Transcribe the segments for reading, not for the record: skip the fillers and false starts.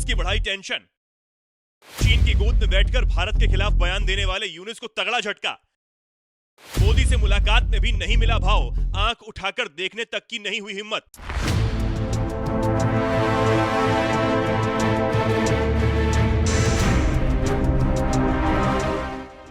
यूनुस की बढ़ाई टेंशन। चीन की गोद में बैठकर भारत के खिलाफ बयान देने वाले यूनुस को तगड़ा झटका। मोदी से मुलाकात में भी नहीं मिला भाव, आंख उठाकर देखने तक की नहीं हुई हिम्मत।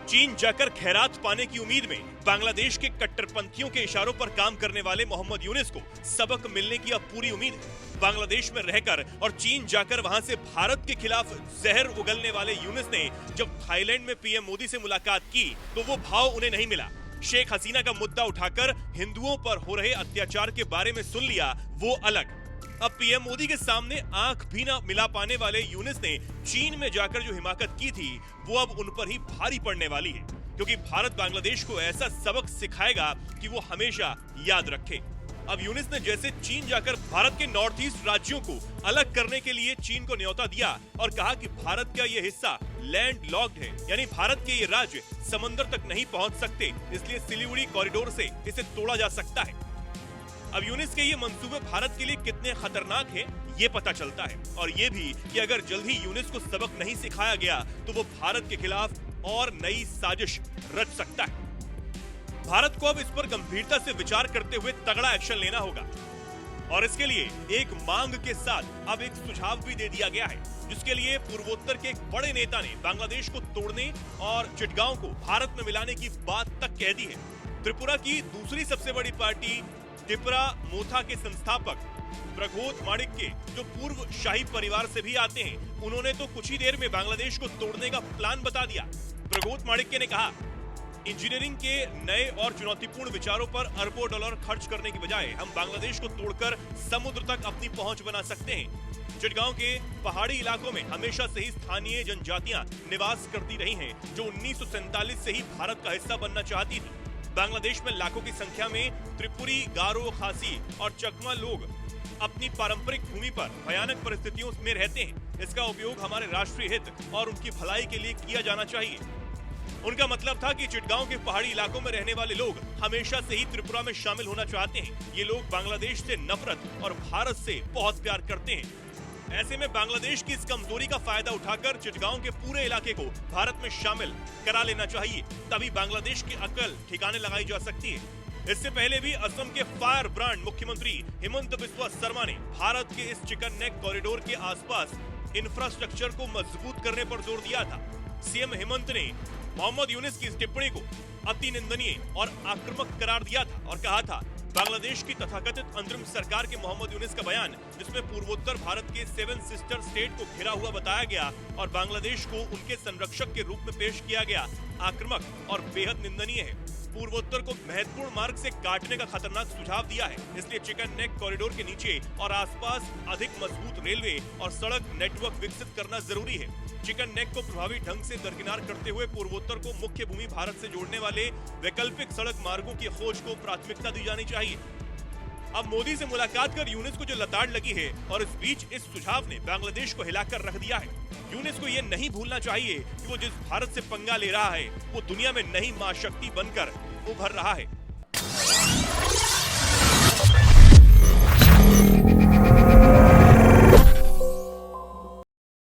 चीन जाकर खैरात पाने की उम्मीद में बांग्लादेश के कट्टरपंथियों के इशारों पर काम करने वाले मोहम्मद यूनुस को सबक मिलने की अब पूरी उम्मीद है। बांग्लादेश में रहकर और चीन जाकर वहां से भारत के खिलाफ जहर उगलने वाले यूनुस ने जब थाईलैंड में पीएम मोदी से मुलाकात की तो वो भाव उन्हें नहीं मिला। शेख हसीना का मुद्दा उठाकर हिंदुओं पर हो रहे अत्याचार के बारे में सुन लिया, वो अलग। अब पीएम मोदी के सामने आंख भी न मिला पाने वाले यूनुस ने चीन में जाकर जो हिमाकत की थी वो अब उन पर ही भारी पड़ने वाली है, क्योंकि भारत बांग्लादेश को ऐसा सबक सिखाएगा कि वो हमेशा याद रखे। अब यूनुस ने जैसे चीन जाकर भारत के नॉर्थ ईस्ट राज्यों को अलग करने के लिए चीन को न्योता दिया और कहा कि भारत का ये हिस्सा लैंड लॉक्ड है, यानी भारत के ये राज्य समंदर तक नहीं पहुंच सकते, इसलिए सिलीगुड़ी कॉरिडोर से इसे तोड़ा जा सकता है। अब यूनुस के ये मंसूबे भारत के लिए कितने खतरनाक हैं ये पता चलता है, और ये भी कि अगर जल्द ही यूनुस को सबक नहीं सिखाया गया तो वो भारत के खिलाफ और नई साजिश रच सकता है। भारत को अब इस पर गंभीरता से विचार करते हुए तगड़ा एक्शन लेना होगा, और इसके लिए एक मांग के साथ अब एक सुझाव भी दे दिया गया है, जिसके लिए पूर्वोत्तर के एक बड़े नेता ने बांग्लादेश को तोड़ने और चिटगांव को भारत में मिलाने की बात तक कह दी है। त्रिपुरा की दूसरी सबसे बड़ी पार्टी त्रिपुरा मोथा के संस्थापक प्रघोत माणिक्य, जो पूर्व शाही परिवार से भी आते हैं, उन्होंने तो कुछ ही देर में बांग्लादेश को तोड़ने का प्लान बता दिया। प्रघोत माणिक्य ने कहा, इंजीनियरिंग के नए और चुनौतीपूर्ण विचारों पर अरबों डॉलर खर्च करने की बजाय हम बांग्लादेश को तोड़कर समुद्र तक अपनी पहुंच बना सकते हैं। चिटगांव के पहाड़ी इलाकों में हमेशा से ही स्थानीय जनजातियां निवास करती रही हैं, जो 1947 से ही भारत का हिस्सा बनना चाहती थी। बांग्लादेश में लाखों की संख्या में त्रिपुरी, गारो, खासी और चकमा लोग अपनी पारंपरिक भूमि पर भयानक परिस्थितियों में रहते हैं। इसका उपयोग हमारे राष्ट्रीय हित और उनकी भलाई के लिए किया जाना चाहिए। उनका मतलब था कि चिटगांव के पहाड़ी इलाकों में रहने वाले लोग हमेशा से ही त्रिपुरा में शामिल होना चाहते हैं। ये लोग बांग्लादेश से नफरत और भारत से बहुत प्यार करते हैं। ऐसे में बांग्लादेश की इस कमजोरी का फायदा उठाकर चिटगांव के पूरे इलाके को भारत में शामिल करा लेना चाहिए, तभी बांग्लादेश की अकल ठिकाने लगाई जा सकती है। इससे पहले भी असम के फायर ब्रांड मुख्यमंत्री हिमंत बिस्वा शर्मा ने भारत के इस चिकन नेक कॉरिडोर के आसपास इंफ्रास्ट्रक्चर को मजबूत करने पर जोर दिया था। सीएम हिमंत ने मोहम्मद यूनुस की इस टिप्पणी को अति निंदनीय और आक्रामक करार दिया था और कहा था, बांग्लादेश की तथाकथित अंतरिम सरकार के मोहम्मद यूनुस का बयान, जिसमें पूर्वोत्तर भारत के 7 सिस्टर स्टेट को घिरा हुआ बताया गया और बांग्लादेश को उनके संरक्षक के रूप में पेश किया गया, आक्रामक और बेहद निंदनीय है। पूर्वोत्तर को महत्वपूर्ण मार्ग से काटने का खतरनाक सुझाव दिया है, इसलिए चिकन नेक कॉरिडोर के नीचे और आसपास अधिक मजबूत रेलवे और सड़क नेटवर्क विकसित करना जरूरी है। चिकन नेक को प्रभावी ढंग से दरकिनार करते हुए पूर्वोत्तर को मुख्य भूमि भारत से जोड़ने वाले वैकल्पिक सड़क मार्गों की खोज को प्राथमिकता दी जानी चाहिए। अब मोदी से मुलाकात कर यूनुस को जो लताड़ लगी है, और इस बीच इस सुझाव ने बांग्लादेश को हिलाकर रख दिया है। यूनुस को ये नहीं भूलना चाहिए कि वो जिस भारत से पंगा ले रहा है वो दुनिया में नई महाशक्ति बनकर उभर रहा है।